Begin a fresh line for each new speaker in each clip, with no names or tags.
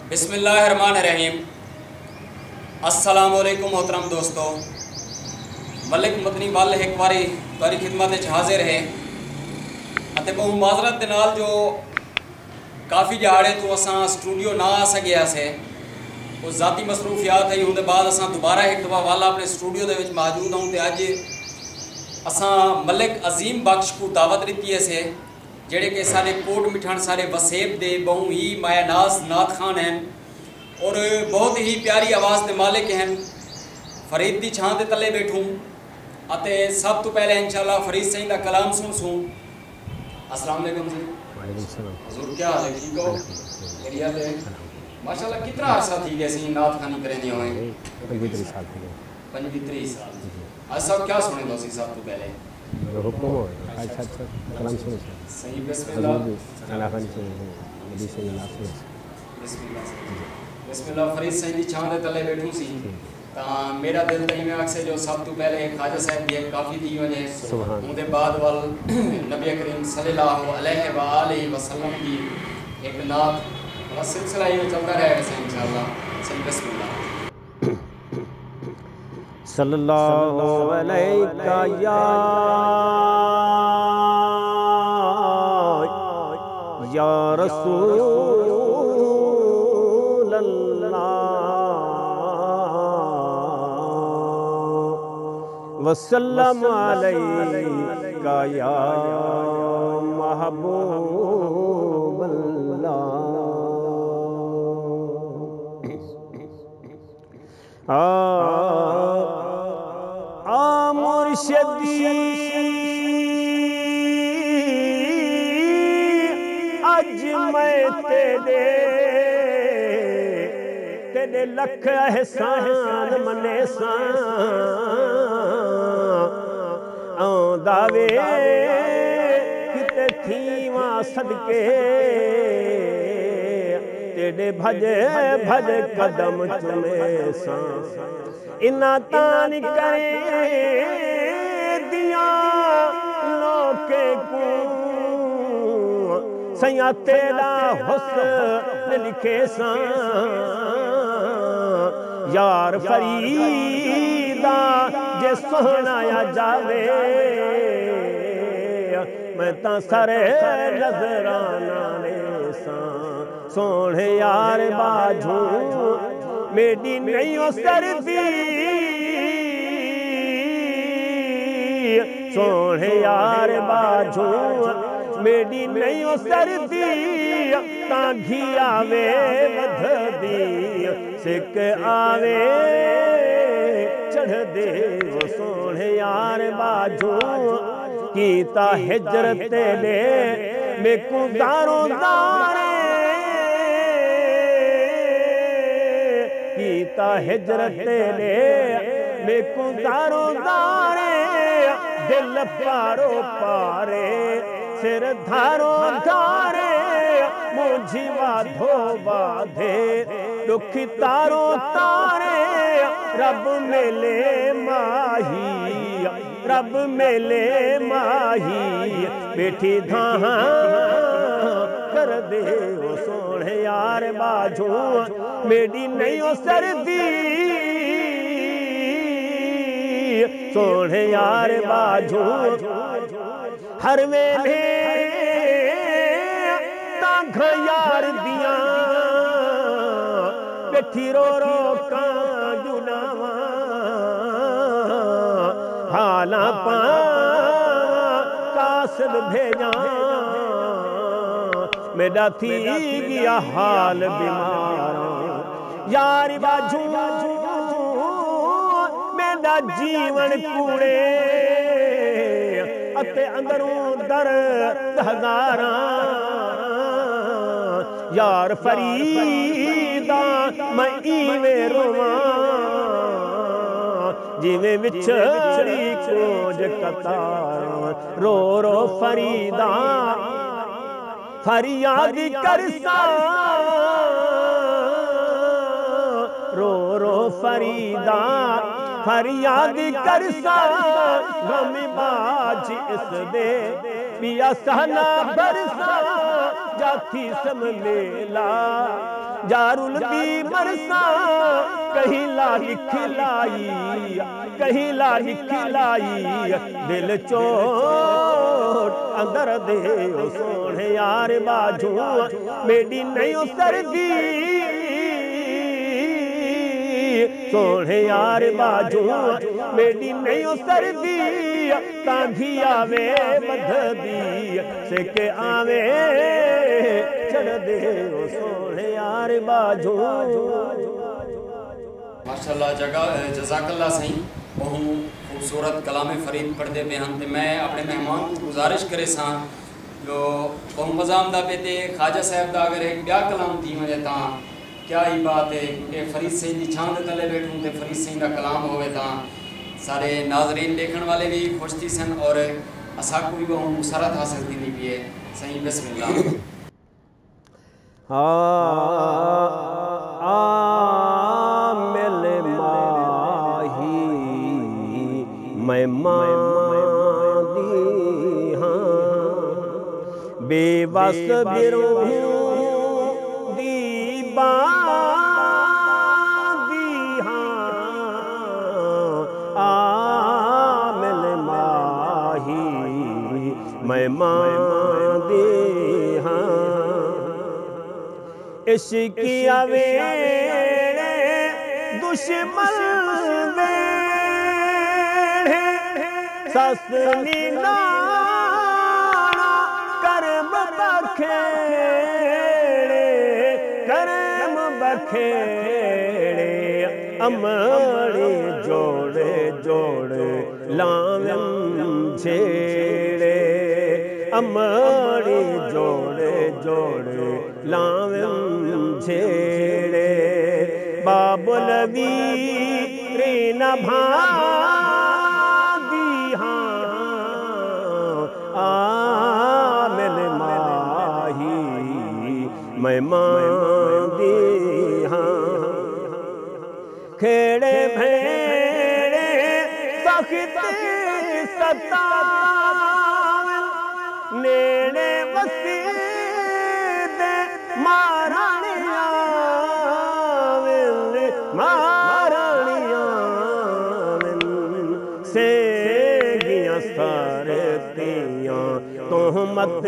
बिस्मिल्लाहिर्रहमानिर्रहीम। अस्सलामुअलैकुम मोहतरम दोस्तों, मलिक मदनी वाल एक बारी तारी खिदमत हाजिर है अते बहु माजरत दे नाल जो काफ़ी दिहाड़े तो असां स्टूडियो ना आ सकिया से वो ज़ाती मसरूफियात है। उनके बाद असां दोबारा एक दफ़ा वाला अपने स्टूडियो दे विच मौजूद हूँ तो अज असां मलिक अजीम बख्श को दावत दी है से जेड़े कि सारे कोट मिठान सारे वसेब दे बहु ही मायानाज नात खान हैं और बहुत ही प्यारी आवाज़ के मालिक हैं। फरीद की छां के तले बैठूँ अते सब तो पहले इंशाल्लाह फरीद सही का कलाम सुनसूँ। अस्सलाम वालेकुम जी। हुजूर क्या हाल है, ठीक हो? एरिया दे माशाल्लाह कितना अर्सा थी गया सी नात खानी करें दी होए
25 साल थी।
25 साल। आज सब क्या सुने दो सी सब तो पहले
हुक्म हो अच्छा कलाम सुने
सही। बिस्मिल्लाह बिस्मिल्लाह। फरीद सही की छां दे तले बैठूँ सी ता मेरा दिल तो इवें आख से जो सब तो पहले ख्वाजा साहब की काफ़ी थी वजह उनके बाद वाल नबी करीम सल्लल्लाहु अलैहि वसल्लम की एक नात बड़ा सिलसिला ये चलता रहेगा इंशाल्लाह। सही। बिस्मिल्लाह।
सल्लल्लाहु अलैहि या रसूल अल्लाह वसल्लम अलैका या महबूब अल्लाह। मुर्शिदी अज मैं तेरे लख एहसान मने दावे किते थीवा सदके तेरे भजे भज कदम चुमे सा इना तान करे दिया लोके को सया तेरा हुस्न लिखे सा यार फरीदा जे सोहनाया जावे मैं ता सरे नजराना सा सोने यार बाजू मेरी नहीं हो सरदी सोने यार बाजू मेरी नहीं हो सरदी ता घी आवे वधदी सिक आवे चढ़ दे वो सोने यार बाजू कीता हिजरत ले मेकू दारो दारे कीता हिजरत ले मेकू दारो दारे दिल पारो पारे सिर धारो धारे मुझी वाधो बाधे दुख तारो तारे रब मेले माही रब मेले माही बेठी धाहा कर दे ओ सोने यार बाजू मेरी नहीं हो सरदी सोने यार बाजू हर वेले ताघ यार दिया बैठी रो रो का जुनावा हाला पा कासद भेजा मेरा थी गया हाल बीमार यार बाजू मेरा जीवन कूड़े अते अंदरों दर्द हजारा यार फरीदा मैं इवें रोवां जिवें विछड़ी खोज कतार रो रो फरीदा फरियाद करसा रो रो फरीदा फरियाद करसा गम बाज इस दे पिया सहना बरसा जाती सम मेला जारुल दी बरसा कहीं ला लिखलाई, कहीं ला लिखलाई दिल चोट अंदर दे सोने यार बाजू मेरी नहीं सर्दी सोने यार बाजू मेरी नहीं सर्दी तांधी आवे बधदी से के आवे चढ़ दे सोने यार बाजू।
माशाअल्लाह जज़ाकल्लाह सही बहुत खूबसूरत कलाम फरीद पढ़ते पे हैं। तो मैं अपने मेहमान को गुजारिश करे सा जो बहुत मज़ा आंदा पे ते ख्वाजा साहब का अगर एक ब्या कलाम थी वजे ता क्या ही बात है क्योंकि फरीद सिंह की छांद तले बैठूँ तो फरीद सिंह का कलाम होवे ता सारे नाजरीन देखने वाले भी खुश थी सन और असा को भी बहुत मुसरत हासिल थी भी है। सही बिस्मिल्लाह।
मिल माही मैं मादी हाँ बेबस बिरूं दी बादी हाँ मिल माही मैं मादी हाँ इश्किया वेड़े दुश्मन वेड़े ससनी नाना करम बखेड़े करम बखेड़े अमड़ी जोड़े जोड़े लावम छेड़े अमड़ी जोड़े जोड़े लावम छेड़े बाबुल वीर न भादी हाँ आमिल माही मैं मादी हाँ खेड़े भेड़े सख्त सतावल नेड़े वसी दे महारानिया महारानिया से गिया सारे तियां तोहमत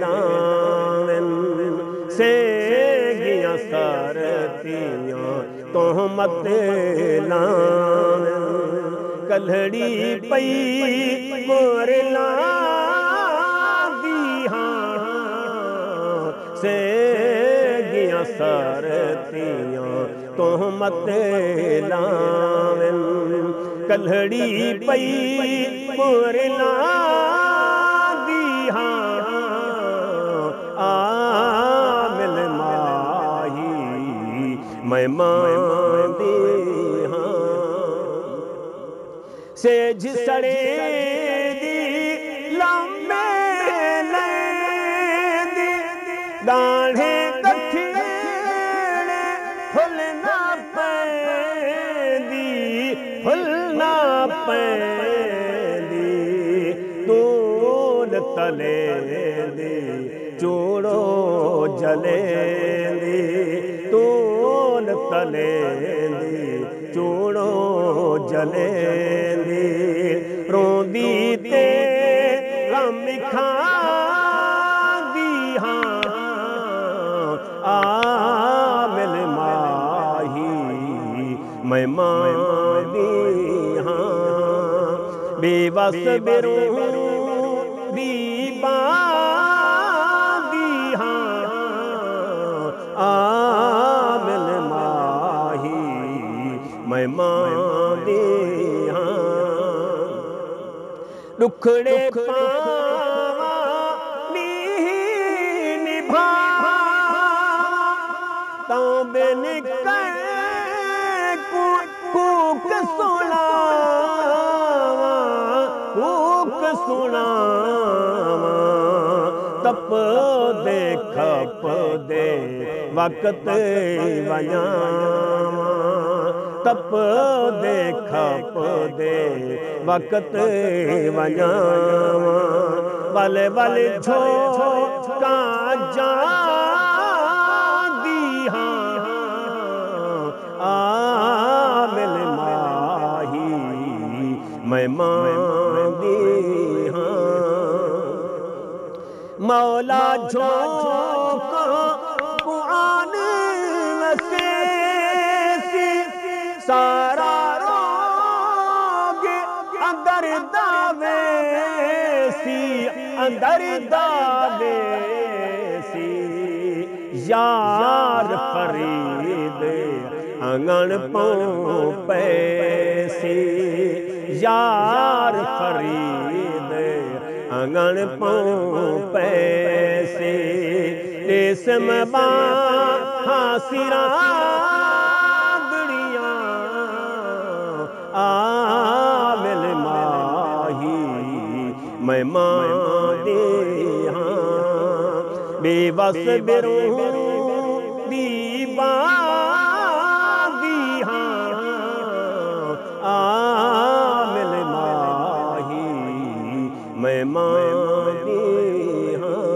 लावन से गिया सारे तियां तोहमत लावन कलड़ी पई मोरला दी हाँ से गिया सरतियां तोहमत लावन कलड़ी पई मोरला दी हाँ आमिल माही मैं मादी हाँ सेज सड़े दी लम्बे लेंदी दाढ़े कठिने फुल ना पैंदी दूल तले दी चूड़ो जले दी दूल तले दी चूड़ो जले रोंदी ते गम खांदी हाँ आमिल माही मैं मादी हाँ बेबस बिरूं दी बादी हाँ आमिल माही मैं मादी दुखड़े पावा निभा तांबे निकल कूक सुनावा तप दे खप दे वक्त वयावा तप दे खप दे वक्त वयावा बल बल झो का जा दी हाँ मैं मांगी हाँ। मौला झोंका कुरान से सारा रोग अंदर दावे सी यार फरीद आंगन पाँव पैसी यार फरीद आंगन पाँव पैसी रेशम हासिरा दुनिया आमिल माही मैं मांगे हाँ। बेबस बिरू दीवानी हाँ आमिल माही मैं मांगे हाँ।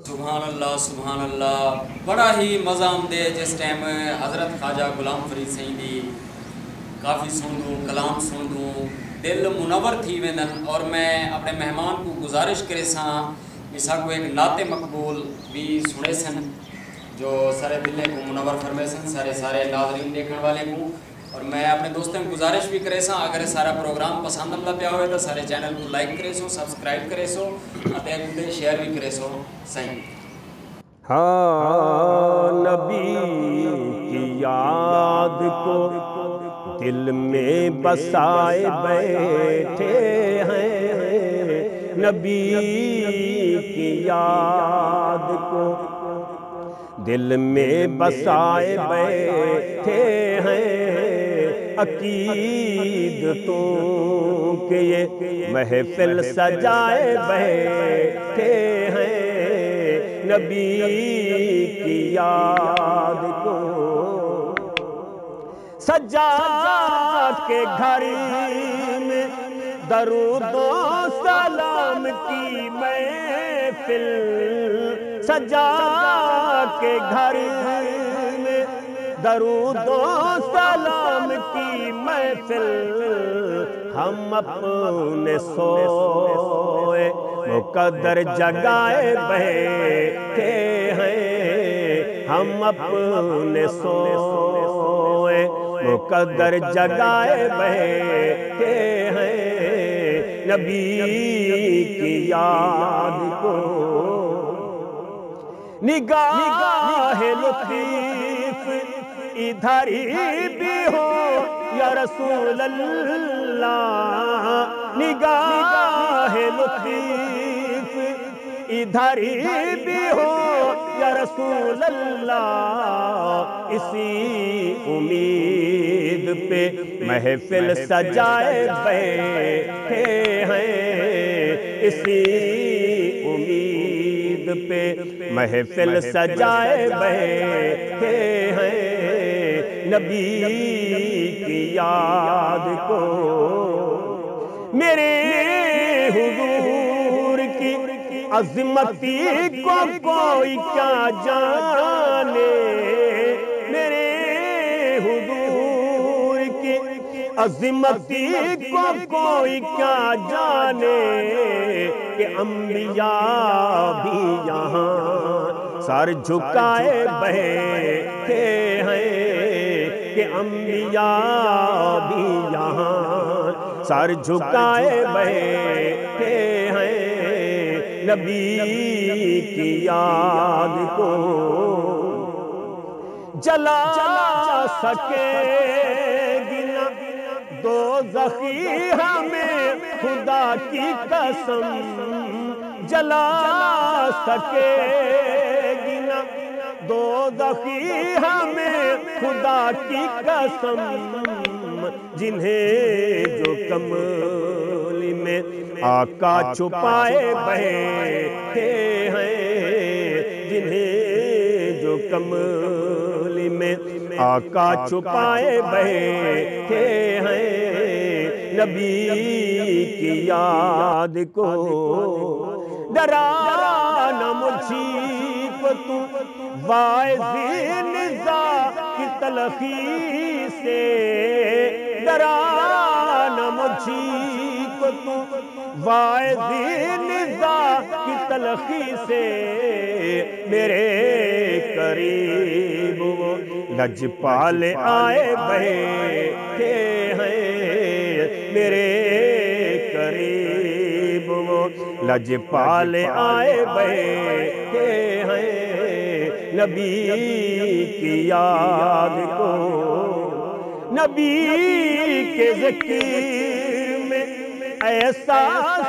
सुभान अल्लाह सुभान अल्लाह। बड़ा ही मज़ा आमदे जिस टाइम हज़रत ख्वाजा गुलाम फरीद सईं दी काफ़ी सुन दूँ कलाम सुन दूँ दिल मुनवर थी वेंदन। और मैं अपने मेहमान को गुजारिश करे सां मिसा को एक नाते मकबूल भी सुने सन जो सारे दिले को मुनवर फरमे सन सारे नाज़रीन देखने वाले को। और मैं अपने दोस्तों को गुजारिश भी करे सां अगर सारा प्रोग्राम पसंद आंदा पिया हो तो सारे चैनल को लाइक करे सो सब्सक्राइब करे सो अते शेयर भी करे सो सही।
हाँ नबी की याद को दिल में बसाए बैठे हैं। नबी की याद को दिल में बसाए बैठे हैं। अकीदतों के ये महफिल सजाए बैठे हैं। नबी की याद को सजा के घर में दरूदो सलाम की महफिल सजा के घर में दरूदो सलाम की महफिल हम अपने सोए मुकद्दर जगाए बैठे हैं। हम अपने सोए मुकद्दर जगाए बैठे हैं। नबी की याद को निगाह लतीफ इधर ही भी हो या रसूल अल्लाह। निगाह लतीफ इधर ही भी हो या रसूल अल्लाह। इसी उम्मीद पे महफिल सजाए बैठे हैं। इसी उम्मीद पे महफिल सजाए बैठे हैं। नबी की याद को मेरे हुजूर की अज़मती को कोई क्या जाने। मेरे हुजूर की अज़मती को कोई क्या जाने कि अम्बिया भी यहाँ सर झुकाए बैठे हैं। कि अम्बिया भी यहाँ सर झुकाए बैठे हैं। नबी की याद को जला सकेगी न दो ज़ख़ी हमें खुदा की कसम। जला सकेगी न दो ज़ख़ी हमें खुदा की कसम। जिन्हें जो कमली में आका छुपाए बैठे हैं। जिन्हें जो कमली में आका छुपाए बैठे हैं। नबी की याद को डरा न मुझी को तू वाइज़ निज़ा की तलखी से। डरा मुझी को तू वाइज़ी निज़ा की तलखी से मेरे करीब वो लजपाल आए बैठे हैं, मेरे करीब वो लजपाल आए बैठे हैं। नबी की याद को नबी के ज़िक्र में ऐसा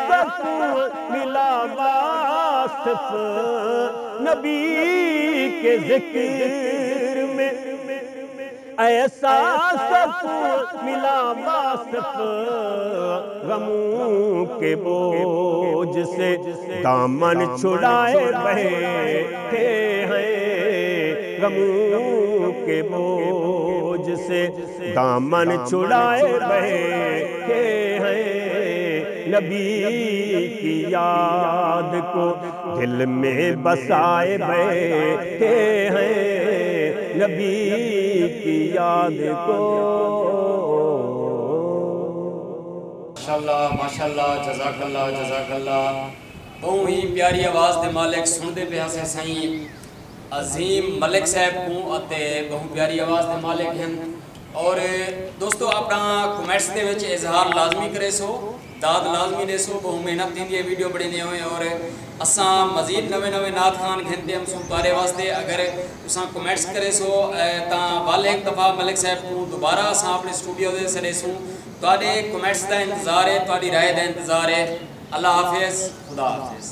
सकून मिला वासिफ, नबी के ज़िक्र में ऐसा सकून मिला वासिफ। गमों के बोझ से दामन छुड़ाए बैठे हैं, गमों के बोझ से दामन छुड़ाए बैठे हैं। नबी की याद को दिल में बसाए बैठे हैं, नबी की याद को।
माशाअल्लाह माशाअल्लाह, जज़ाकल्लाह जज़ाकल्लाह। बहुत ही प्यारी आवाज़ दे मालिक सुनते पे से साईं अजीम मलिक साहब को अते बहुत प्यारी आवाज़ दे मालिक हैं। और दोस्तों अपना कमेंट्स दे विच इजहार लाजमी करे सो, दाद लाजमी दे सो। बहुत मेहनत थी है वीडियो बड़ी हुए और असा मजीद नवे नवे नात खान घंटे हम सुन तारे वास्ते अगर तुसा कमेंट्स करे सो ता वाल एक दफ़ा मलिक साहब को दोबारा असा अपने स्टूडियो दे सरे सू तारे कमेंट्स का इंतज़ार है, ताड़ी राय का इंतज़ार है। अल्लाह हाफिज़, खुदा हाफिज़।